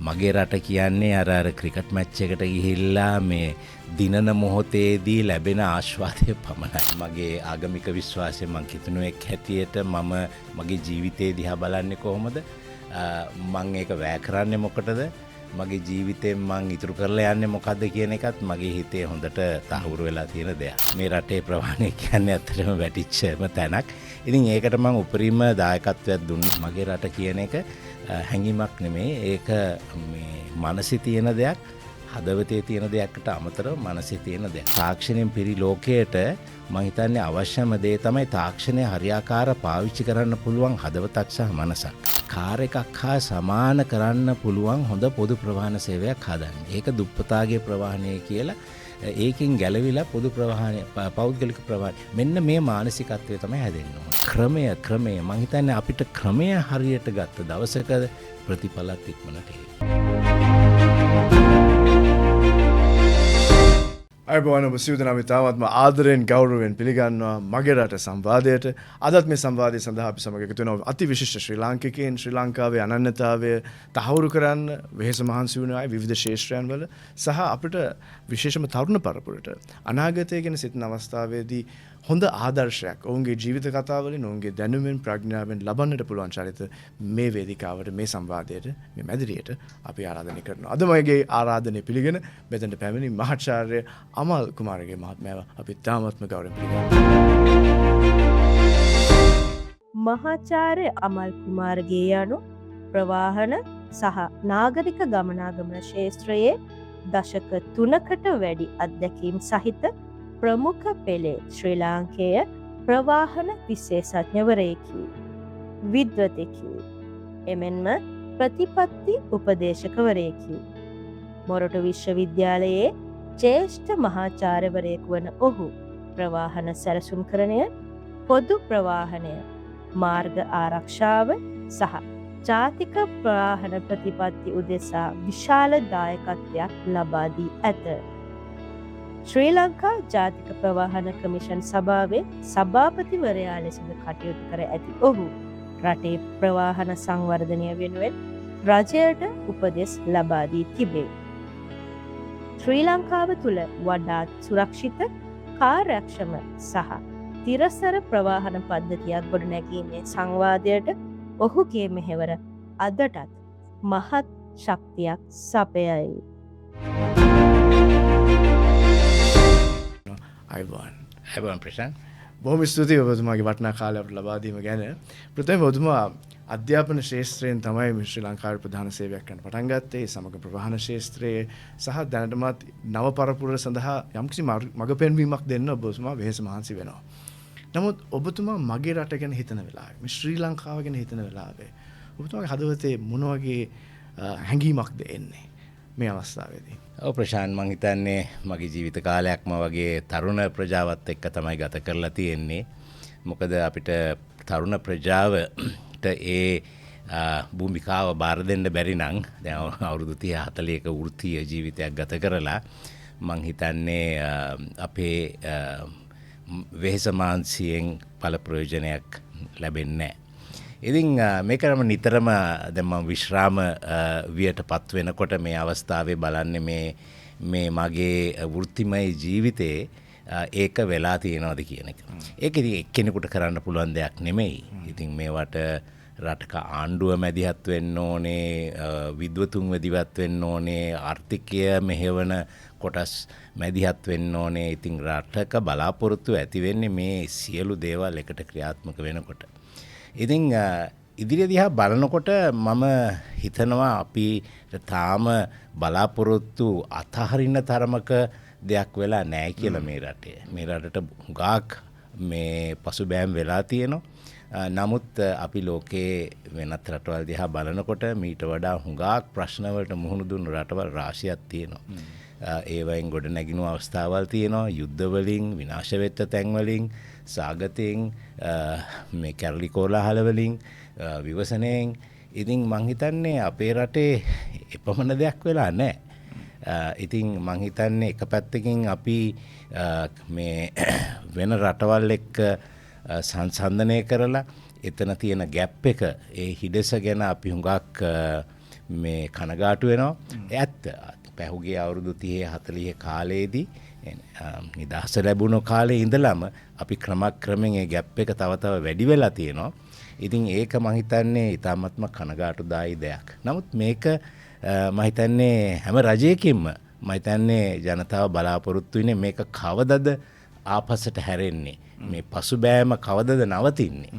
මගේ රට කියන්නේ අර ක්‍රිකට් මැච් එකට ගිහිල්ලා මේ දිනන මොහොතේදී ලැබෙන ආශ්වාදය පමණයි. මගේ ආගමික විශ්වාසය මං කිතුනුවෙක් හැටියට මම මගේ ජීවිතේ දිහා බලන්නේ කොහොමද? මං ඒක වැය කරන්නේ මොකටද? මගේ ජීවිතයෙන් මං ඉතුරු කරලා යන්නේ මොකද්ද කියන එකත් මගේ හිතේ හොඳට තහවුරු වෙලා තියෙන දෙයක්. මේ රටේ ප්‍රවාහනය කියන්නේ ඇත්තටම වැටිච්චම තැනක්. ඉතින් ඒකට මං උපරිම දායකත්වයක් දුන්නා. මගේ රට කියන එක හැඟීමක් නෙමෙයි. ඒක මේ මනසේ තියෙන දෙයක්, හදවතේ තියෙන දෙයකට අමතරව මනසේ තියෙන දෙයක්. තාක්ෂණයෙන් පිරි ලෝකයට මම හිතන්නේ අවශ්‍යම දේ තමයි තාක්ෂණය හරියාකාර පාවිච්චි කරන්න පුළුවන් හදවතක් සහ මනසක්. කාර් එකක් හා සමාන කරන්න පුළුවන් හොඳ පොදු ප්‍රවාහන සේවයක් හදන්න. ඒක දුප්පතාගේ ප්‍රවාහනය කියලා ඒකෙන් ගැලවිලා පොදු ප්‍රවාහනය පෞද්ගලික ප්‍රවාහනය. මෙන්න මේ මානසිකත්වය තමයි හැදෙන්න ඕන. ක්‍රමය මම හිතන්නේ අපිට ක්‍රමය හරියට ගත්ත දවසක ප්‍රතිඵලත් ඉක්මනට එයි. අයිබෝවන් ඔබ සියලු දෙනාම ඉතාමත්ම ආදරයෙන් ගෞරවයෙන් පිළිගන්නවා මගේ රට සංවාදයට. අදත් මේ සංවාදය සඳහා අපි සමග එකතු වෙනවා අති විශිෂ්ට ශ්‍රී ලාංකිකයන්. ශ්‍රී ලංකාවේ අනන්‍යතාවය තහවුරු කරන්න වෙහෙස මහන්සි වුණ අය විවිධ ශේෂ්ත්‍රයන් වල සහ අපිට විශේෂම තරුණ පරපුරට අනාගතය ගැන සිතන අවස්ථාවේදී හොඳ ආදර්ශයක් ඔවුන්ගේ ජීවිත කතාවලින් ඔවුන්ගේ දැනුමෙන් ප්‍රඥාවෙන් ලබන්නට පුළුවන් චරිත මේ වේදිකාවට මේ සංවාදයට මේ මැදිරියට අපි ආරාධනය කරනවා. අද මගේ ආරාධනය පිළිගෙන මෙතනට පැමිණි මහාචාර්ය අමල් කුමාරගේ මහත්මයාව අපි තාමත්ම ගෞරවයෙන් පිළිගන්නවා. මහාචාර්ය අමල් කුමාරගේ යනු ප්‍රවාහන සහ නාගරික ගමනාගමන ක්ෂේත්‍රයේ දශක 3කට වැඩි අත්දැකීම් සහිත ප්‍රමුඛ පෙළේ ශ්‍රී ලාංකේය ප්‍රවාහන විශේෂඥවරයෙකි. විද්වතෙකි. එමෙන්ම ප්‍රතිපත්ති උපදේශකවරයෙකි. මොරටු විශ්වවිද්‍යාලයේ ජ්‍යෙෂ්ඨ මහාචාර්යවරයෙකු වන ඔහු ප්‍රවාහන සැලසුම්කරණය, පොදු ප්‍රවාහනය, මාර්ග ආරක්ෂාව සහ ජාතික ප්‍රවාහන ප්‍රතිපත්ති උදෙසා විශාල දායකත්වයක් ලබා දී ඇත. ශ්‍රී ලංකා ජාතික ප්‍රවාහන කමිෂන් සභාවේ සභාපතිවරයා ලෙසද කටයුතු කර ඇති ඔහු රටේ ප්‍රවාහන සංවර්ධනය වෙනුවෙන් රජයට උපදෙස් ලබා දී තිබේ. ශ්‍රී ලංකාව තුළ වඩාත් සුරක්ෂිත, කාර්යක්ෂම සහ තිරසර ප්‍රවාහන පද්ධතියක් ගොඩනැගීමේ සංවාදයට ඔහුගේ මෙහෙවර අදටත් මහත් ශක්තියක් සපයයි. අයිබෝන් ප්‍රශාන්ත්. බොහොම ස්තුතියි ඔබතුමාගේ වටිනා කාලය අපට ලබා දීම ගැන. ප්‍රථමයෙන් ඔබතුමා අධ්‍යාපන ශාස්ත්‍රයෙන් තමයි ශ්‍රී ලංකාවේ ප්‍රධාන සේවයක් කරන්න පටන් ගත්තේ. සමග ප්‍රවාහන ශාස්ත්‍රයේ සහ දැනටමත් නව පරපුර සඳහා යම්කිසි මඟ පෙන්වීමක් දෙන්න ඔබතුමා වෙහෙස මහන්සි වෙනවා. නමුත් ඔබතුමා මගේ රට ගැන හිතන වෙලාවේ, මේ ශ්‍රී ලංකාව ගැන හිතන වෙලාවේ ඔබතුමාගේ හදවතේ මොන වගේ හැඟීමක්ද එන්නේ මේ අවස්ථාවේදී? ඔව් ප්‍රශාන්ත්, මං හිතන්නේ මගේ ජීවිත කාලයක්ම වගේ තරුණ ප්‍රජාවත් එක්ක තමයි ගත කරලා තියෙන්නේ. මොකද අපිට තරුණ ප්‍රජාවට ඒ භූමිකාව බාර දෙන්න බැරි නම් දැන් අවුරුදු 30 40ක වෘත්තීය ජීවිතයක් ගත කරලා මං හිතන්නේ අපේ වෙහෙස මාන්සියෙන් ඵල ප්‍රයෝජනයක් ලැබෙන්නේ නැහැ. ඉතින් මේකම නිතරම දැන් මම විශ්‍රාම වියටපත් වෙනකොට මේ අවස්ථාවේ බලන්නේ මේ මගේ වෘත්තිමය ජීවිතේ ඒක වෙලා තියෙනවද කියන එක. ඒක ඉතින් එක්කෙනෙකුට කරන්න පුළුවන් දෙයක් නෙමෙයි. ඉතින් මේවට රටක ආණ්ඩුව මැදිහත් වෙන්න ඕනේ, විද්වතුන් මැදිහත් වෙන්න ඕනේ, ආර්ථිකය මෙහෙවන කොටස් මැදිහත් වෙන්න ඕනේ. ඉතින් රටක බලාපොරොත්තු ඇති වෙන්නේ මේ සියලු දේවල් එකට ක්‍රියාත්මක වෙනකොට. ඉතින් ඉදිරිය දිහා බලනකොට මම හිතනවා අපි තාම බලාපොරොත්තු අතහරින තරමක දෙයක් වෙලා නැහැ කියලා මේ රටේ. මේ රටට හුඟක් මේ පසුබෑම් වෙලා තියෙනවා. නමුත් අපි ලෝකයේ වෙනත් රටවල් දිහා බලනකොට මීට වඩා හුඟක් ප්‍රශ්න වලට මුහුණ දුන්න රටවල් රාශියක් තියෙනවා. ඒවයින් ගොඩ නැගිනු අවස්ථාවල් තියෙනවා. යුද්ධ වලින්, විනාශ වෙච්ච තැන් වලින්, සාගතයෙන්, මේ කැරලි කෝලාහල වලින්, විවසනයෙන්. ඉතින් මං හිතන්නේ අපේ රටේ එපමණ දෙයක් වෙලා නැහැ. ඉතින් මං හිතන්නේ එක පැත්තකින් අපි මේ වෙන රටවල් එක්ක සංසන්දනය කරලා එතන තියෙන ගැප් එක, ඒ හිඩස ගැන අපි හුඟක් මේ කනගාටු වෙනවා. ඇත්ත. පැහුගේ අවුරුදු 30 40 කාලයේදී නිදහස ලැබුණු කාලේ ඉඳලම අපි ක්‍රමක්‍රමයෙන් ඒ ගැප් එක තව තව වැඩි වෙලා තියෙනවා. ඉතින් ඒක මම හිතන්නේ ඊටාත්ම කනගාටුදායී දෙයක්. නමුත් මේක මම හිතන්නේ හැම රජයකින්ම මම හිතන්නේ ජනතාව බලාපොරොත්තු වෙන්නේ මේක කවදද ආපස්සට හැරෙන්නේ. මේ පසුබෑම කවදද නවතින්නේ.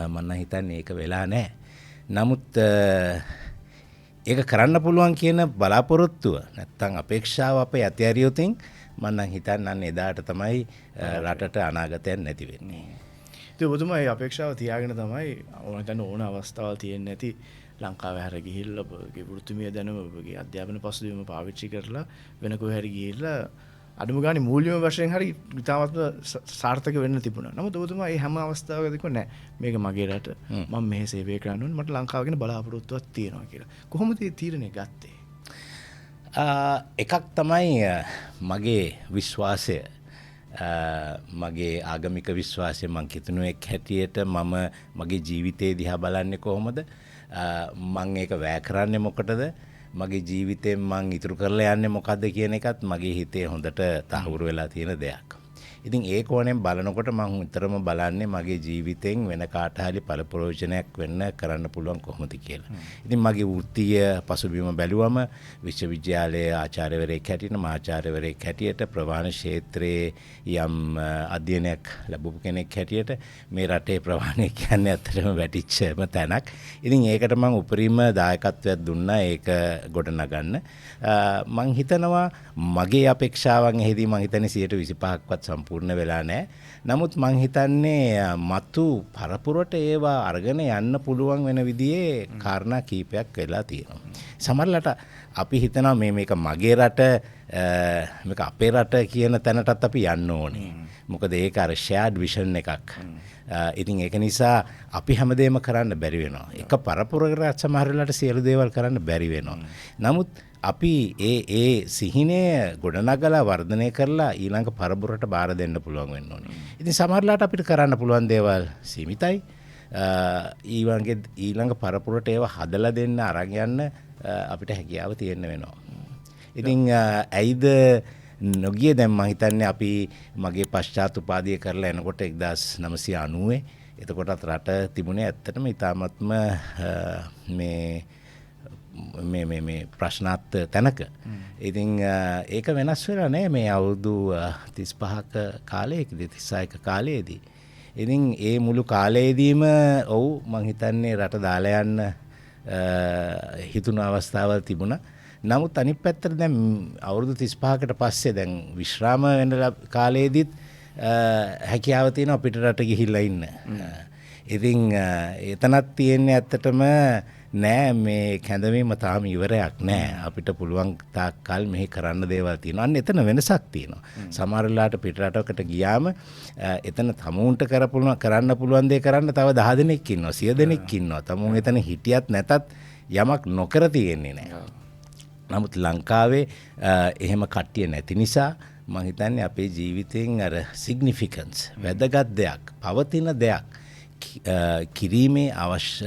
මම හිතන්නේ ඒක වෙලා නැහැ. නමුත් ඒක කරන්න පුළුවන් කියන බලාපොරොත්තුව නැත්තම් අපේක්ෂාව අපේ ඇතිහැරියොතින් මම නම් හිතන්නේ එදාට තමයි රටට අනාගතයක් නැති වෙන්නේ. ඉතින් ඔබතුමා මේ අපේක්ෂාව තියාගෙන තමයි ඕන අවස්ථාවල් තියෙන්නේ නැති ලංකාව හැර ගිහිල්ලා ඔබගේ වෘත්තිමය දැනුම ඔබගේ අධ්‍යාපන පසුබිම පාවිච්චි කරලා වෙන කොහේ හරි ගිහිල්ලා අඩුම ගානේ මූල්‍යමය වශයෙන් හරි ඉතාමත්ම සාර්ථක වෙන්න තිබුණා. නමුත් ඔබතුමා මේ හැම අවස්ථාවකදී කිව්වා නෑ මේක මගේ රට මම මෙහෙ සේවය කරන්න ඕනේ මට ලංකාව ගැන බලාපොරොත්තුවක් තියෙනවා කියලා. කොහොමද මේ තීරණය ගත්තේ? එකක් තමයි මගේ විශ්වාසය. මගේ ආගමික විශ්වාසය මං කිතුනුවෙක් හැටියට මම මගේ ජීවිතේ දිහා බලන්නේ කොහොමද? මං ඒක වැය කරන්නේ මොකටද? මගේ ජීවිතයෙන් මං ඉතුරු කරලා යන්නේ මොකද්ද කියන එකත් මගේ හිතේ හොඳට තහවුරු වෙලා තියෙන දෙයක්. ඉතින් ඒ කෝණයෙන් බලනකොට මම උතරම බලන්නේ මගේ ජීවිතෙන් වෙන කාට හරි පළප්‍රයෝජනයක් වෙන්න කරන්න පුළුවන් කොහොමද කියලා. ඉතින් මගේ වෘත්තීය පසුබිම බැලුවම විශ්වවිද්‍යාලයේ ආචාර්යවරයෙක් හැටියට මහාචාර්යවරයෙක් හැටියට ප්‍රවාහන ක්ෂේත්‍රයේ යම් අධ්‍යයනයක් ලැබපු කෙනෙක් හැටියට මේ රටේ ප්‍රවාහනය කියන්නේ ඇත්තටම වැටිච්චම තැනක්. ඉතින් ඒකට මම උපරිම දායකත්වයක් දුන්නා ඒක ගොඩනගන්න. මං හිතනවා මගේ අපේක්ෂාවන් එහිදී මං හිතන්නේ 125ක්වත් සම්පූර්ණ වෙලා නැහැ. නමුත් මං හිතන්නේ මතු පරපුරට ඒවා අරගෙන යන්න පුළුවන් වෙන විදිහේ කාරණා කීපයක් වෙලා තියෙනවා. සමහරවිට අපි හිතනවා මේක මගේ රට මේක අපේ රට කියන තැනටත් අපි යන්න ඕනේ. මොකද ඒක අර shared vision එකක්. ඉතින් ඒක නිසා අපි හැමදේම කරන්න බැරි වෙනවා. එක පරපුරකට සමහර වෙලාවට සියලු දේවල් කරන්න බැරි වෙනවා. නමුත් අපි ඒ සිහිනය ගොඩනගලා වර්ධනය කරලා ඊළඟ පරපුරට බාර දෙන්න පුළුවන් වෙන්න ඕනේ. ඉතින් සමහරලාට අපිට කරන්න පුළුවන් දේවල් සීමිතයි. ඊළඟ පරපුරට ඒව හදලා දෙන්න අරන් යන්න අපිට හැකියාව තියෙන්න වෙනවා. ඉතින් ඇයිද නොගිය දැන් මම හිතන්නේ අපි මගේ පශ්චාත් උපාධිය කරලා එනකොට 1990 එතකොටත් රට තිබුණේ ඇත්තටම ඉතාමත්ම මේ ප්‍රශ්නාත් තැනක. ඉතින් ඒක වෙනස් වෙලා නැහැ මේ අවුරුදු 35ක කාලයකදී 36ක කාලයේදී. ඉතින් ඒ මුළු කාලයේදීම ඔව් මම හිතන්නේ රට දාලා යන්න හිතුණු අවස්ථාවල් තිබුණා. නමුත් අනිත් පැත්තට දැන් අවුරුදු 35කට පස්සේ දැන් විශ්‍රාම වෙන කාලයේදීත් හැකියාව තියෙනවා පිටරට ගිහිල්ලා ඉන්න. ඉතින් එතනක් තියෙන්නේ ඇත්තටම නෑ මේ කැඳවීම තාම ඉවරයක් නෑ. අපිට පුළුවන් තාක් කල් මෙහි කරන්න දේවල් තියෙනවා. අන්න එතන වෙනසක් තියෙනවා. සමහර වෙලාවට පිටරටකට ගියාම එතන තමුන්ට කරන්න පුළුවන් දේ කරන්න තව 10 දෙනෙක් ඉන්නවා 100 දෙනෙක් ඉන්නවා. තමුන් එතන හිටියත් නැතත් යමක් නොකර තියෙන්නේ නෑ. නමුත් ලංකාවේ එහෙම කට්ටිය නැති නිසා මම හිතන්නේ අපේ ජීවිතෙන් අර සිග්නිෆිකන්ස් වැදගත් දෙයක් පවතින දෙයක් කිරීමේ අවශ්‍ය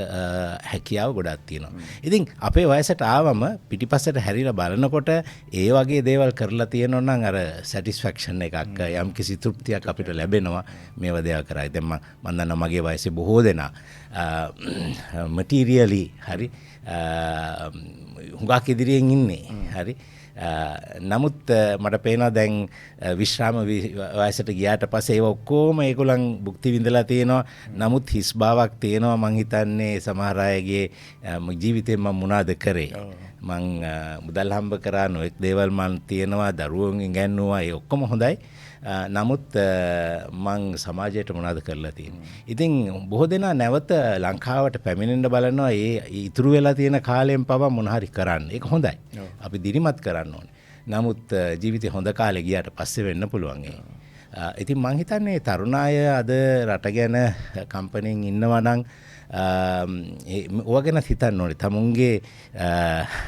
හැකියාව ගොඩක් තියෙනවා. ඉතින් අපේ වයසට ආවම පිටිපස්සට හැරිලා බලනකොට ඒ වගේ දේවල් කරලා තියෙනවා නම් අර සැටිස්ෆැක්ෂන් එකක් යම් කිසි තෘප්තියක් අපිට ලැබෙනවා මේව දේවල් කරා. දැන් මම දන්නවා මගේ වයසේ බොහෝ දෙනා මටීරියලි හරි හුඟක් ඉදිරියෙන් ඉන්නේ. හරි නමුත් මට පේනවා දැන් විශ්‍රාම වයසට ගියාට පස්සේ ඒව ඔක්කොම ඒගොල්ලන් භුක්ති විඳලා තියෙනවා. නමුත් හිස් බවක් තියෙනවා. මං හිතන්නේ සමහර අයගේ ජීවිතේ මම මොනවද කරේ? මං මුදල් හම්බ කරා නොඑක් දේවල් මං තියෙනවා දරුවෝන් ඉගෙනුවා ඒ ඔක්කොම හොඳයි. නමුත් මං සමාජයට මොනවද කරලා තියෙන්නේ? ඉතින් බොහෝ දෙනා නැවත ලංකාවට පැමිණෙන්න බලනවා ඒ ඉතුරු වෙලා තියෙන කාලයෙන් පවා මොන හරි කරන්න. ඒක හොඳයි. අපි දිරිමත් කරන්න ඕනේ. නමුත් ජීවිතේ හොඳ කාලේ ගියාට පස්සේ වෙන්න පුළුවන් ඒ. ඉතින් මං හිතන්නේ තරුණ අය අද රට ගැන කම්පැනිෙන් ඉන්නවා නම් ඕවා ගැන හිතන්න ඕනේ. තමුන්ගේ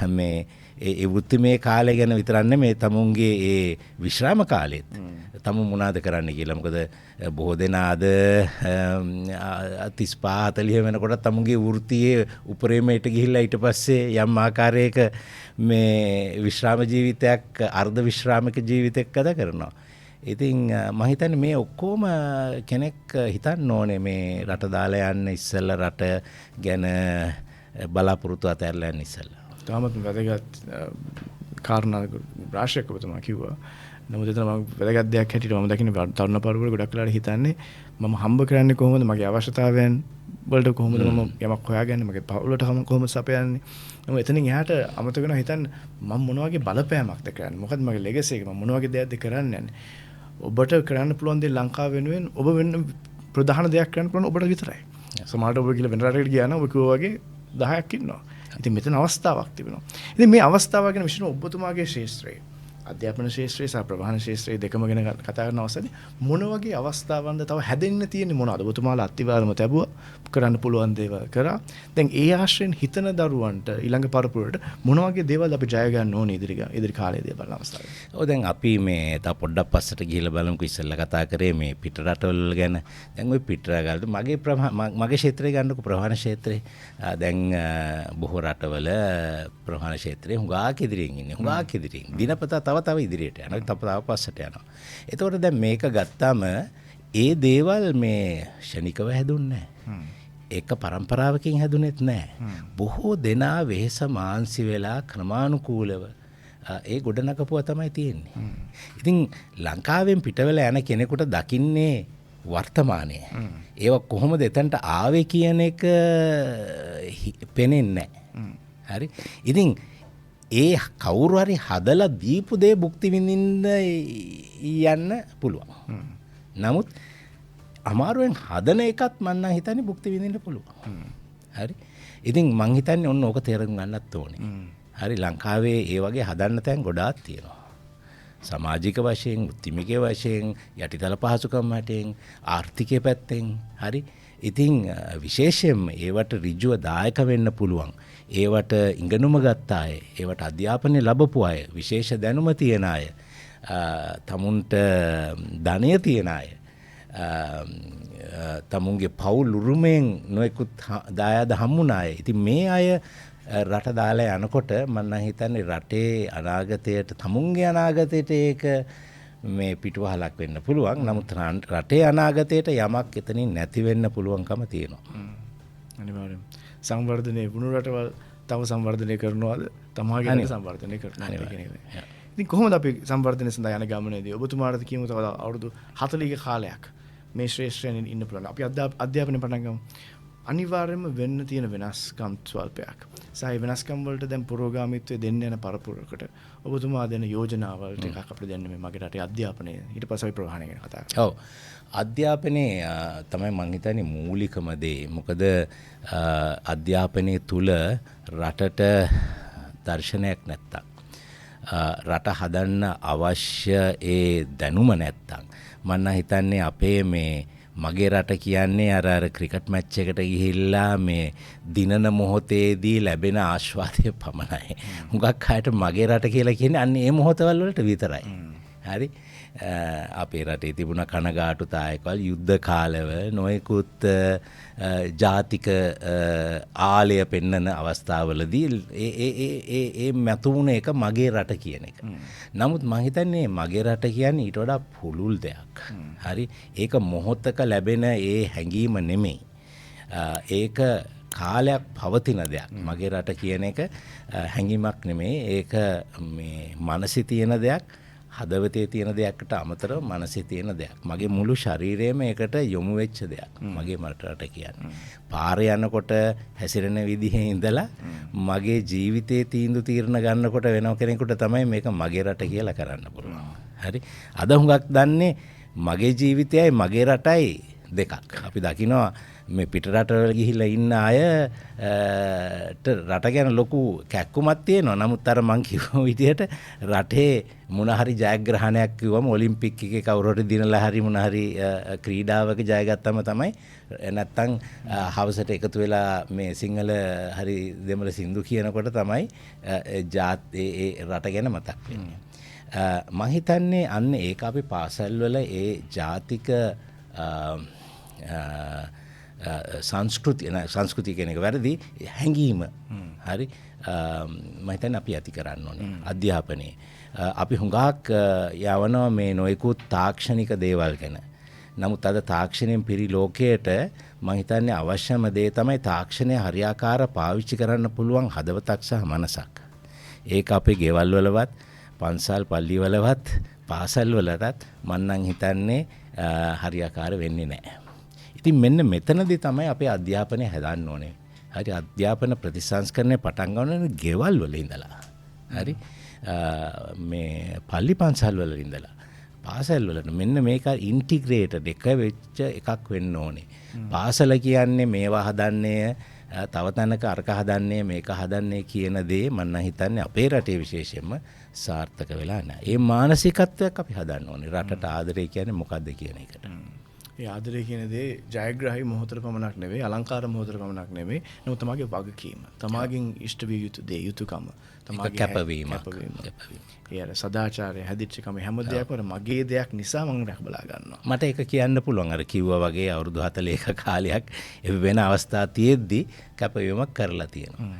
මේ ඒ වෘත්තිමය කාලය ගැන විතරක් නෙමෙයි තමුන්ගේ ඒ විශ්‍රාම කාලෙත් තමුන් මොනවද කරන්න කියලා. මොකද බොහෝ දෙනා අද 35 40 වෙනකොට තමුන්ගේ වෘත්තියේ උපරිමයට ගිහිල්ලා ඊට පස්සේ යම් ආකාරයක මේ විශ්‍රාම ජීවිතයක් අර්ධ විශ්‍රාමික ජීවිතයක් ගත කරනවා. ඉතින් මම හිතන්නේ මේ ඔක්කොම කෙනෙක් හිතන්න ඕනේ මේ රට දාලා යන්න ඉස්සෙල්ලා රට ගැන බලාපොරොත්තු අතහැරලා යන්න ඉස්සෙල්ලා. තාමත් වැදගත් කාරණා රාශියක් ඔබතුමා කිව්වා. නමුත් එතන මම වැදගත් දෙයක් හැටියට මම දකින්නේ තරුණ පරිවර්තන ගොඩක් වෙලාට හිතන්නේ මම හම්බ කරන්නේ කොහොමද, මගේ අවශ්‍යතාවයන් වලට කොහොමද මම යමක් හොයාගන්නේ, මගේ පවුලට කොහොමද සපයන්නේ. නමුත් එතනින් එහාට අමතක වෙනවා හිතන්න මම මොන වගේ බලපෑමක්ද කරන්නේ, මොකද්ද මගේ ලෙගසි එක, මම මොන වගේ දෙයක්ද කරන්න යන්නේ. ඔබට කරන්න පුළුවන් දේ ලංකාව වෙනුවෙන් ඔබ වෙන ප්‍රධාන දෙයක් කරන්න පුළුවන් ඔබට විතරයි. සමහරවිට ඔබ කියලා වෙන රටකට ගියා නම් ඔබ කිව්වා වගේ 10ක් ඉන්නවා. ඉතින් මෙතන අවස්ථාවක් තිබෙනවා. ඉතින් මේ අවස්ථාව ගැන විශේෂ ඔබතුමාගේ ශාස්ත්‍රයේ අධ්‍යාපන ශාස්ත්‍රයේ සහ ප්‍රවාහන ශාස්ත්‍රයේ දෙකම ගැන කතා කරන අවස්ථාවේ මොන වගේ අවස්ථාවන්ද තව හැදෙන්න තියෙන්නේ, මොනවද ඔබතුමාලා අත්විඳිනම ලැබුවා, කරන්න පුළුවන් දේවල් කරා. දැන් ඒ ආශ්‍රයෙන් හිතන දරුවන්ට ඊළඟ පරපුරට මොන වගේ දේවල් අපි ජය ගන්න ඕනේ ඉදිරි කාලයේදී බලන අවස්ථාවේ. ඔව් දැන් අපි මේ තව පොඩ්ඩක් පස්සට ගිහිල්ලා බලමුකෝ. ඉස්සෙල්ලා කතා කරේ මේ පිට රටවල ගැන. දැන් ওই පිට රටවල මගේ ක්ෂේත්‍රය ගන්නකො ප්‍රවාහන ක්ෂේත්‍රය. දැන් බොහෝ රටවල ප්‍රවාහන ක්ෂේත්‍රය හුඟක් ඉදිරියෙන් ඉන්නේ. හුඟක් ඉදිරියෙන්. දිනපතා තව ඉදිරියට යනවා. තව පස්සට යනවා. එතකොට දැන් මේක ගත්තාම ඒ දේවල් මේ ෂණිකව හැදුන්නේ නැහැ. ඒක પરම්පරාවකින් හැදුනෙත් නැහැ. බොහෝ දෙනා වෙහෙස මාන්සි වෙලා ක්‍රමානුකූලව ඒ ගොඩනගපුවා තමයි තියෙන්නේ. ඉතින් ලංකාවෙන් පිටවෙලා යන කෙනෙකුට දකින්නේ වර්තමානයේ. ඒවා කොහොමද එතනට ආවේ කියන එක පේන්නේ නැහැ. හරි. ඉතින් ඒ කවුරු හරි හදලා දීපු දේ භුක්ති විඳින්න යන්න පුළුවන්. නමුත් අමාරුවෙන් හදන එකත් මම නම් හිතන්නේ භුක්ති විඳින්න පුළුවන්. හරි. ඉතින් මං හිතන්නේ ඔන්න ඕක තේරුම් ගන්නත් ඕනේ. හරි. ලංකාවේ ඒ වගේ හදන්න තැන් ගොඩාක් තියෙනවා. සමාජික වශයෙන්, වෘත්තිමික වශයෙන්, යටිතල පහසුකම් වශයෙන්, ආර්ථිකයේ පැත්තෙන්. හරි. ඉතින් විශේෂයෙන්ම ඒවට ඍජුව දායක වෙන්න පුළුවන්. ඒවට ඉගෙනුම ගත්ත අය, ඒවට අධ්‍යාපනය ලැබපු අය, විශේෂ දැනුම තියෙන අය, තමුන්ට ධනය තියෙන අය, තමුන්ගේ පවුල් උරුමයෙන් නොයෙකුත් දායාද හම්බුන අය. ඉතින් මේ අය රට දාලා යනකොට මම නම් හිතන්නේ රටේ අනාගතයට, තමුන්ගේ අනාගතයට ඒක මේ පිටුවහලක් වෙන්න පුළුවන්. නමුත් රටේ අනාගතයට යමක් එතනින් නැති වෙන්න පුළුවන්කම තියෙනවා. අනිවාර්යයෙන්. සංවර්ධනයේ වුණු රටවල් තව සංවර්ධනය කරනවාද, තමාගේ සංවර්ධනය කරනවාද කියන එක. ඉතින් කොහොමද අපි සංවර්ධනය සඳහා යන ගමනේදී ඔබතුමාට කියමු තව අවුරුදු 40ක කාලයක් මේ ශ්‍රේෂ්ඨයෙන් ඉන්න පුළුවන්. අපි අධ්‍යාපනය පටන් ගමු. අනිවාර්යයෙන්ම වෙන්න තියෙන වෙනස්කම් ස්වල්පයක්. සායි වෙනස්කම් වලට දැන් පුරෝගාමීත්වයේ දෙන්න යන පරපුරකට ඔබතුමා දෙන යෝජනාවල් ටිකක් අපිට දෙන්න මේ මගේ රටේ අධ්‍යාපනය. ඊට පස්සේ අපි ප්‍රවාහණය ගැන කතා කරමු. ඔව්. අධ්‍යාපනයේ තමයි මම හිතන්නේ මූලිකම දේ. මොකද අධ්‍යාපනයේ තුල රටට දර්ශනයක් නැත්තම්, රට හදන්න අවශ්‍ය ඒ දැනුම නැත්තම්, මම හිතන්නේ අපේ මේ මගේ රට කියන්නේ අර ක්‍රිකට් මැච් එකට ගිහිල්ලා මේ දිනන මොහොතේදී ලැබෙන ආස්වාදය පමණයි. හුඟක් අයට මගේ රට කියලා කියන්නේ අන්න ඒ මොහොතවල වලට විතරයි. හරි. අපේ රටේ තිබුණ කනගාටුතායකවල් යුද්ධ කාලව නොයෙකුත් ජාතික ආලය පෙන්නන අවස්ථාවලදී ඒ මතුවුණ එක මගේ රට කියන එක. නමුත් මම හිතන්නේ මගේ රට කියන්නේ ඊට වඩා පුළුල් දෙයක්. හරි. ඒක මොහොතක ලැබෙන ඒ හැඟීම නෙමෙයි. ඒක කාලයක් පවතින දෙයක්. මගේ රට කියන එක හැඟීමක් නෙමෙයි. ඒක මේ මනසේ තියෙන දෙයක්. හදවතේ තියෙන දෙයක්කට අමතරව මනසේ තියෙන දෙයක්. මගේ මුළු ශරීරයම ඒකට යොමු වෙච්ච දෙයක්. මගේ රට කියන්නේ. පාරේ යනකොට හැසිරෙන විදිහේ ඉඳලා මගේ ජීවිතයේ තීරණ ගන්නකොට වෙනව කෙනෙකුට තමයි මේක මගේ රට කියලා කරන්න පුළුවන්. හරි. අද හුඟක් දන්නේ මගේ ජීවිතයයි මගේ රටයි දෙකක්. අපි දකිනවා මේ පිටරටවල ගිහිල්ලා ඉන්න අය රට ගැන ලොකු කැක්කුමක් තියෙනවා. නමුත් අර මං කිව්ව විදිහට රටේ මොන හරි ජයග්‍රහණයක් කිව්වම ඔලිම්පික් එකේ කවුරු හරි දිනලා හරි මොන හරි ක්‍රීඩාවක ජය ගත්තම තමයි නැත්තම් හවසට එකතු වෙලා මේ සිංහල හරි දෙමළ සින්දු කියනකොට තමයි ඒ රට ගැන මතක් වෙන්නේ. මම හිතන්නේ අන්න ඒක අපි පාසල්වල ඒ ජාතික සංස්කෘතිය කියන එක වැරදි හැඟීම හරි මම හිතන්නේ අපි ඇති කරන්න ඕනේ අධ්‍යාපනයේ. අපි හුඟක් යවනවා මේ නොයෙකුත් තාක්ෂණික දේවල් ගැන. නමුත් අද තාක්ෂණයෙන් පිරි ලෝකයට මම හිතන්නේ අවශ්‍යම දේ තමයි තාක්ෂණය හරියාකාර පාවිච්චි කරන්න පුළුවන් හදවතක් සහ මනසක්. ඒක අපේ ගෙවල් වලවත් පන්සල් පල්ලිවලවත් පාසල් වලටත් මම නම් හිතන්නේ හරියාකාර වෙන්නේ නැහැ. ඉතින් මෙන්න මෙතනදී තමයි අපේ අධ්‍යාපනය හදන්න ඕනේ. හරි අධ්‍යාපන ප්‍රතිසංස්කරණය පටන් ගන්න ගෙවල් වල ඉඳලා. හරි මේ පල්ලි පන්සල් වල ඉඳලා පාසල් වලට මෙන්න මේක ඉන්ටිග්‍රේටඩ් එක වෙච්ච එකක් වෙන්න ඕනේ. පාසල කියන්නේ මේවා හදන්නේ තව තැනක අරක හදන්නේ මේක හදන්නේ කියන දේ මම හිතන්නේ අපේ රටේ විශේෂයෙන්ම සාර්ථක වෙලා නැහැ. ඒ මානසිකත්වයක් අපි හදන්න ඕනේ. රටට ආදරය කියන්නේ මොකද්ද කියන එකට. ඒ ආදරය කියන දේ ජයග්‍රාහී මොහොතට පමණක් නෙවෙයි, අලංකාර මොහොතට පමණක් නෙවෙයි. නමුත් තමාගේ වගකීම, තමාගෙන් ඉෂ්ට විය යුතු දේ, යුතුයකම, තමාගේ කැපවීම. ඒ අර සදාචාරය හැදිච්ච කම හැම දෙයක්ම මගේ දෙයක් නිසා මම රැක බලා ගන්නවා. මට ඒක කියන්න පුළුවන්. අර කිව්වා වගේ අවුරුදු 41 කාලයක් වෙන අවස්ථා තියෙද්දි කැපවීමක් කරලා තියෙනවා.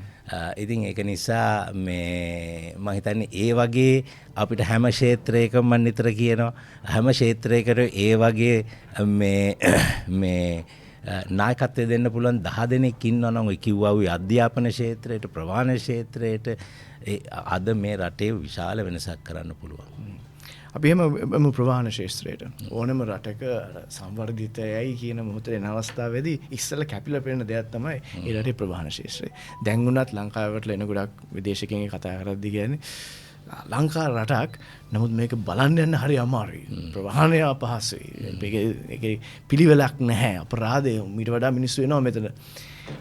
ඉතින් ඒක නිසා මේ මම හිතන්නේ ඒ වගේ අපිට හැම ක්ෂේත්‍රයකම මම නිතර කියනවා හැම ක්ෂේත්‍රයකට ඒ වගේ මේ නායකත්වය දෙන්න පුළුවන් 10 දෙනෙක් ඉන්නවා නම් ඔය කිව්වා වූ අධ්‍යාපන ක්ෂේත්‍රයට ප්‍රවාහන ක්ෂේත්‍රයට අද මේ රටේ විශාල වෙනසක් කරන්න පුළුවන්. අපි එහෙම ප්‍රවාහන ශාස්ත්‍රයට ඕනම රටක සංවර්ධිතයයි කියන මොහොතේ එන අවස්ථාවේදී ඉස්සෙල්ලා කැපිලා පෙනෙන දෙයක් තමයි ඒ රටේ ප්‍රවාහන ශාස්ත්‍රය. දැන් වුණත් ලංකාවට එන ගොඩක් විදේශිකයන් කතා කරද්දී කියන්නේ ලංකා රටක් නමුත් මේක බලන්න යන්න හරි අමාරුයි. ප්‍රවාහනය අපහසුයි. මේකේ පිළිවෙලක් නැහැ. අපරාධය ඊට වඩා මිනිස්සු වෙනවා මෙතන.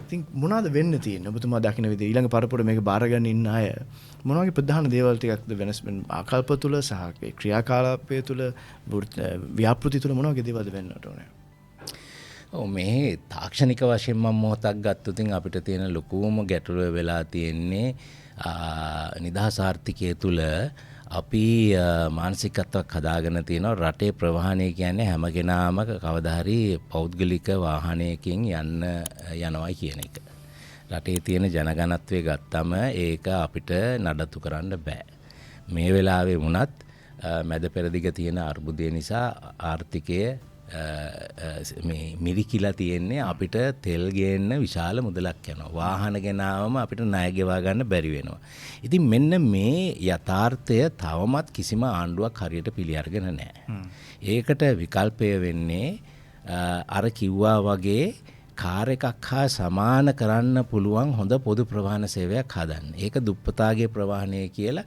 ඉතින් මොනවද වෙන්න තියෙන්නේ? ඔබතුමා දකින්න විදිහ ඊළඟ පරපුර මේක බාර ගන්න ඉන්න අය මොන වගේ ප්‍රධාන දේවල් ටිකක්ද වෙනස් වෙන ආකල්ප තුල සහ ක්‍රියාකාලාපය තුල ව්‍යාපෘති තුල මොන වගේ දේවල්ද වෙන්නට ඕනේ? ඔව් මේ තාක්ෂණික වශයෙන් මම මොහොතක් ගත්තොත් අපිට තියෙන ලොකුම ගැටලුව වෙලා තියෙන්නේ නිදහස් ආර්ථිකය තුල අපි මානසිකත්වයක් හදාගෙන තියෙනවා. රටේ ප්‍රවාහනය කියන්නේ හැම කෙනාම කවදා හරි පෞද්ගලික වාහනයකින් යනවා කියන එක. රටේ තියෙන ජනගණත්වය ගත්තම ඒක අපිට නඩත්තු කරන්න බෑ. මේ වෙලාවේ වුණත් මැද පෙරදිග තියෙන අර්බුදය නිසා ආර්ථිකය මේ මිරිකිලා තියෙන්නේ. අපිට තෙල් ගේන්න විශාල මුදලක් යනවා. වාහන ගෙනාවම අපිට ණය ගෙවා ගන්න බැරි වෙනවා. ඉතින් මෙන්න මේ යථාර්ථය තවමත් කිසිම ආණ්ඩුවක් හරියට පිළි අරගෙන නැහැ. ඒකට විකල්පය වෙන්නේ අර කිව්වා වගේ කාර් එකක් හා සමාන කරන්න පුළුවන් හොඳ පොදු ප්‍රවාහන සේවයක් හදන්න. ඒක දුප්පතාගේ ප්‍රවාහනය කියලා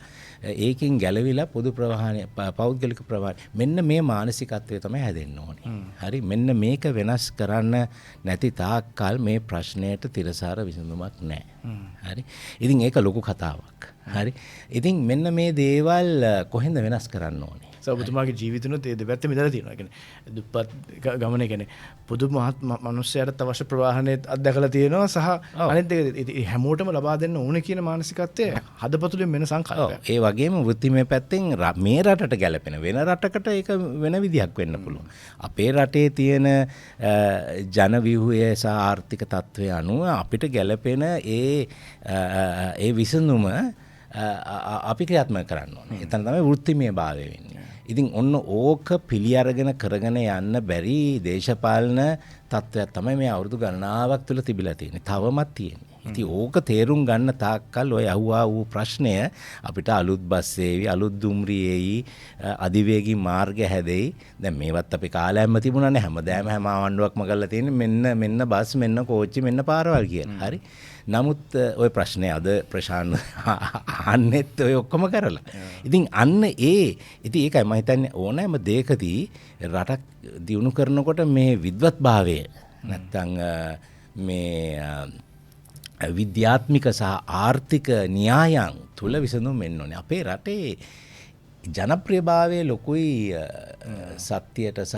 ඒකෙන් ගැලවිලා පොදු ප්‍රවාහනය පෞද්ගලික ප්‍රවාහනය මෙන්න මේ මානසිකත්වය තමයි හැදෙන්න ඕනේ. හරි මෙන්න මේක වෙනස් කරන්න නැති තාක්කල් මේ ප්‍රශ්නයට තිරසාර විසඳුමක් නැහැ. හරි ඉතින් ඒක ලොකු කතාවක්. හරි ඉතින් මෙන්න මේ දේවල් කොහෙන්ද වෙනස් කරන්න ඕනේ? ඔබතුමාගේ ජීවිතනොත් ඒ දෙපැත්තම ඉඳලා තියෙනවා. කියන්නේ දුප්පත් ගමන කියන්නේ පොදු මනුස්සයරට අවශ්‍ය ප්‍රවාහනයේ අත්දැකලා තියෙනවා සහ අනිත් එක හැමෝටම ලබා දෙන්න ඕනේ කියන මානසිකත්වය හදපතුලෙන් වෙන සංකල්පයක්. ඒ වගේම වෘත්තිමය පැත්තෙන් මේ රටට ගැලපෙන වෙන රටකට ඒක වෙන විදිහක් වෙන්න පුළුවන්. අපේ රටේ තියෙන ජන ව්‍යුහය සහ ආර්ථික තත්ත්වය අනුව අපිට ගැලපෙන ඒ විසඳුම අපි ක්‍රියාත්මක කරන්න ඕනේ. එතන තමයි වෘත්තිමය භාවය වෙන්නේ. ඉතින් ඔන්න ඕක පිළි අරගෙන කරගෙන යන්න බැරි දේශපාලන තත්ත්වයක් තමයි මේ අවුරුදු ගණනාවක් තුළ තිබිලා තියෙන්නේ. තවමත් තියෙන්නේ. ඉතින් ඕක තේරුම් ගන්න තාක්කල් ඔය අහුවා වූ ප්‍රශ්නය අපිට අලුත් බස් සේවි, අලුත් දුම්රියේයි, අධිවේගී මාර්ග හැදෙයි. දැන් මේවත් අපි කාලයක්ම තිබුණානේ. හැමදාම හැම ආණ්ඩුවක්ම කරලා තියෙන්නේ මෙන්න බස්, මෙන්න කෝච්චි, මෙන්න පාරවල් කියලා. හරි. නමුත් ඔය ප්‍රශ්නේ අද ප්‍රශාන්ත අහන්නෙත් ඔය ඔක්කොම කරලා. ඉතින් අන්න ඉතින් ඒකයි මම හිතන්නේ ඕනෑම දෙයකදී රටක් දියුණු කරනකොට මේ විද්වත් භාවය නැත්තම් මේ විද්‍යාත්මික සහ ආර්ථික න්‍යායන් තුල විසඳුම් වෙන්න ඕනේ. අපේ රටේ ජනප්‍රියභාවය ලොකුයි සත්‍යයට සහ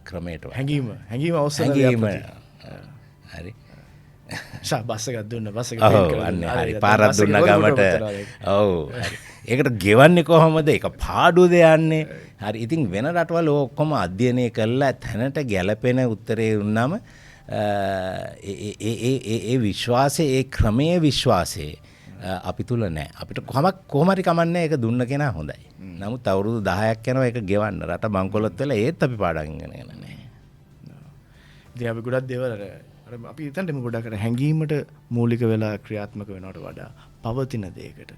ක්‍රමයට. හැඟීම අවශ්‍ය හරි. බස් එකක් දුන්න බස් එක හරි පාරක් දුන්න ගමට. ඔව් හරි. ඒකට ගෙවන්නේ කොහොමද? ඒක පාඩුවද යන්නේ? හරි. ඉතින් වෙන රටවල ඔක්කොම අධ්‍යයනය කරලා තැනට ගැලපෙන උත්තරේ දුන්නම ඒ විශ්වාසය, ඒ ක්‍රමයේ විශ්වාසය අපි තුල නැහැ. අපිට කොහොම හරි කමන්නේ ඒක දුන්න කෙනා හොඳයි. නමුත් අවුරුදු 10ක් යනවා ඒක ගෙවන්න. රට බංකොලොත් වෙලා ඒත් අපි පාඩම් ඉගෙන ගන්න නැහැ. ඉතින් අපි ගොඩක් දේවල් අපි හිතන්නේ ගොඩක් හැඟීමට මූලික වෙලා ක්‍රියාත්මක වෙනවට වඩා පවතින දෙයකට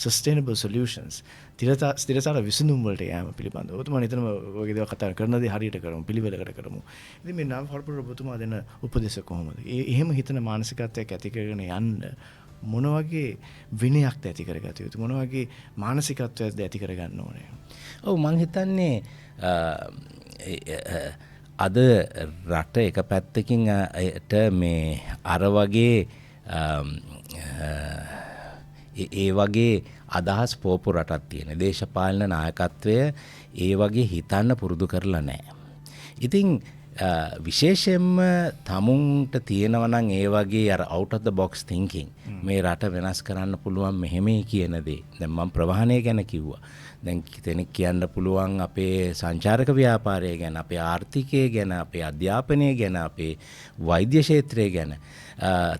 sustainable solutions ස්ථිරතර විසඳුම් වලට යෑම පිළිබඳව ඔබතුමා නිතරම ඔයගේ දේවල් කතා කරන දේ හරියට කරමු, පිළිවෙලකට කරමු. ඉතින් මේ නාම පරපුර ඔබතුමා දෙන උපදේශ කොහොමද? එහෙම හිතන මානසිකත්වයක් ඇති කරගෙන යන්න මොන වගේ විනයක්ද ඇති කරගත යුතු? මොන වගේ මානසිකත්වයක්ද ඇති කරගන්න ඕනේ? ඔව් මං හිතන්නේ අද රට එක පැත්තකින් මේ අර වගේ ඒ වගේ අදහස් පෝපු රටක් තියෙන. දේශපාලන නායකත්වය ඒ වගේ හිතන්න පුරුදු කරලා නැහැ. ඉතින් විශේෂයෙන්ම තමුන්ට තියෙනවා නම් ඒ වගේ අර out of the box thinking මේ රට වෙනස් කරන්න පුළුවන් මෙහෙමයි කියන දේ. දැන් මම ප්‍රවාහනය ගැන කිව්වා. දැන් කෙනෙක් කියන්න පුළුවන් අපේ සංචාරක ව්‍යාපාරය ගැන, අපේ ආර්ථිකය ගැන, අපේ අධ්‍යාපනය ගැන, අපේ වෛද්‍ය ක්ෂේත්‍රය ගැන.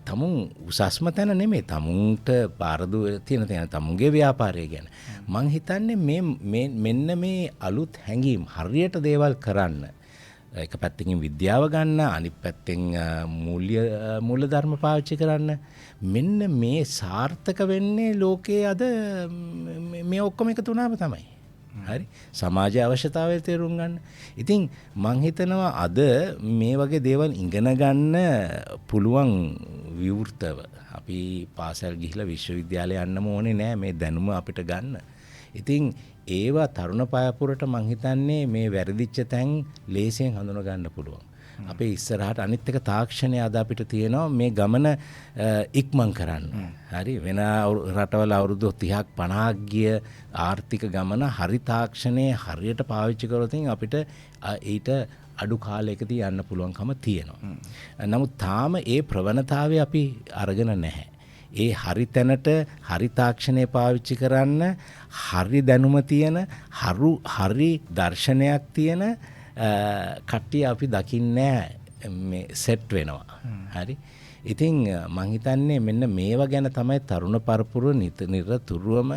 තමුන් උසස්ම තැන නෙමෙයි. තමුන්ට පාරදු තියෙන තමුන්ගේ ව්‍යාපාරය ගැන. මං හිතන්නේ මෙන්න මේ අලුත් හැඟීම් හරියට දේවල් කරන්න. එක පැත්තකින් විද්‍යාව ගන්න, අනිත් පැත්තෙන් මූලධර්ම පාවිච්චි කරන්න. මෙන්න මේ සාර්ථක වෙන්නේ ලෝකයේ අද මේ ඔක්කොම එකතු වුණාම තමයි. හරි. සමාජයේ අවශ්‍යතාවය තේරුම් ගන්න. ඉතින් මං හිතනවා අද මේ වගේ දේවල් ඉගෙන ගන්න පුළුවන් විවෘතව. අපි පාසල් ගිහිලා විශ්වවිද්‍යාලය යන්නම ඕනේ නෑ මේ දැනුම අපිට ගන්න. ඉතින් ඒවා තරුණ පයපුරට මං හිතන්නේ මේ වැරදිච්ච තැන් ලේසියෙන් හඳුනා ගන්න පුළුවන්. අපේ ඉස්සරහට අනිත් එක තාක්ෂණය අද අපිට තියෙනවා මේ ගමන ඉක්මන් කරන්න. හරි. වෙන රටවල අවුරුදු 30ක් 50ක් ගිය ආර්ථික ගමන හරි තාක්ෂණයේ හරියට පාවිච්චි කරොත් අපිට ඊට අඩු කාලයකදී යන්න පුළුවන්කම තියෙනවා. නමුත් තාම ඒ ප්‍රවණතාවය අපි අරගෙන නැහැ. ඒ හරි තැනට හරි තාක්ෂණය පාවිච්චි කරන්න හරි දැනුම තියෙන හරි දර්ශනයක් තියෙන කට්ටිය අපි දකින්නේ මේ සෙට් වෙනවා. හරි. ඉතින් මං හිතන්නේ මෙන්න මේවා ගැන තමයි තරුණ පරපුර නිරතුරුවම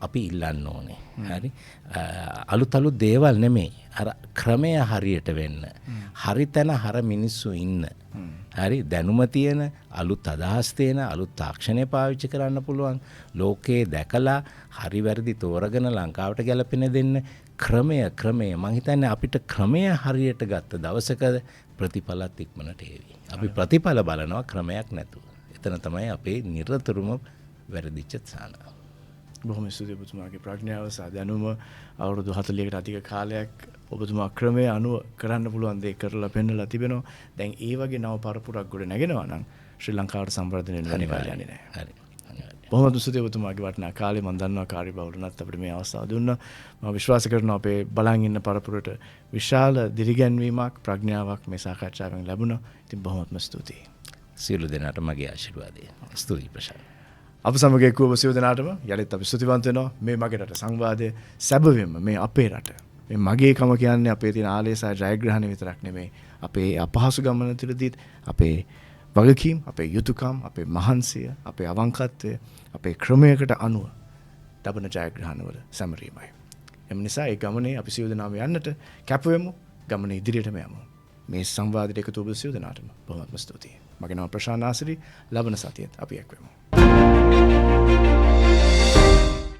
අපි ඉල්ලන්න ඕනේ. හරි. අලුත් දේවල් නෙමෙයි. අර ක්‍රමය හරියට වෙන්න. හරි තැන හර මිනිස්සු ඉන්න. හරි. දැනුම තියෙන, අලුත් අදහස් තියෙන, අලුත් තාක්ෂණය පාවිච්චි කරන්න පුළුවන්. ලෝකේ දැකලා හරි වැරදි තෝරගෙන ලංකාවට ගැලපෙන දෙන්න ක්‍රමය මම හිතන්නේ අපිට ක්‍රමය හරියට ගත්ත දවසක ප්‍රතිඵලත් ඉක්මනට ඒවි. අපි ප්‍රතිඵල බලනවා ක්‍රමයක් නැතුව. එතන තමයි අපේ නිරතුරුම වැරදිච්ච ස්ථාන. බොහොම ස්තුතියි ඔබතුමාගේ ප්‍රඥාව සහ දැනුම. අවුරුදු 40කට අධික කාලයක් ඔබතුමා ක්‍රමයේ අනුව කරන්න පුළුවන් දේ කරලා පෙන්නලා තිබෙනවා. දැන් ඒ වගේ නව පරපුරක් ගොඩ නැගෙනවා නම් ශ්‍රී ලංකාවට සම්වර්ධනය වෙන්න වෙන්නේ නැහැ. හරි. බොහොම ස්තුතියි ඔබතුමාගේ වටිනා කාලේ. මම දන්නවා කාර්යබහුල නැත් අපිට මේ අවස්ථාව දුන්නා. මම විශ්වාස කරනවා අපේ බලන් ඉන්න පරපුරට විශාල දිරිගැන්වීමක්, ප්‍රඥාවක් මේ සාකච්ඡාවෙන් ලැබුණා. ඉතින් බොහොමත්ම ස්තුතියි. සියලු දෙනාට මගේ ආශිර්වාදය. ස්තුතියි ප්‍රශාන්ත. අප සමග එක්වව සියලු දෙනාටම යලිත් අපි ස්තුතිවන්ත වෙනවා. මේ මගේ රට සංවාදය සැබවින්ම මේ අපේ රට. මේ මගේකම කියන්නේ අපේ තියෙන ආලය සහ ජයග්‍රහණය විතරක් නෙමෙයි. අපේ අපහසු ගමන තුළදීත් අපේ වගකීම්, අපේ යුතුයකම්, අපේ මහන්සිය, අපේ අවංකත්වය, අපේ ක්‍රමයකට අනුව ලබන ජයග්‍රහණවල සැමරීමයි. එම නිසා ඒ ගමනේ අපි සියලු දෙනාම යන්නට කැප වෙමු. ගමන ඉදිරියටම යමු. මේ සංවාදයට එකතු ඔබ සියලු දෙනාටම බොහොමත්ම ස්තුතියි. මගේ නම ප්‍රශාන්ත නාසිරි. ලබන සතියේත් අපි එක්වෙමු.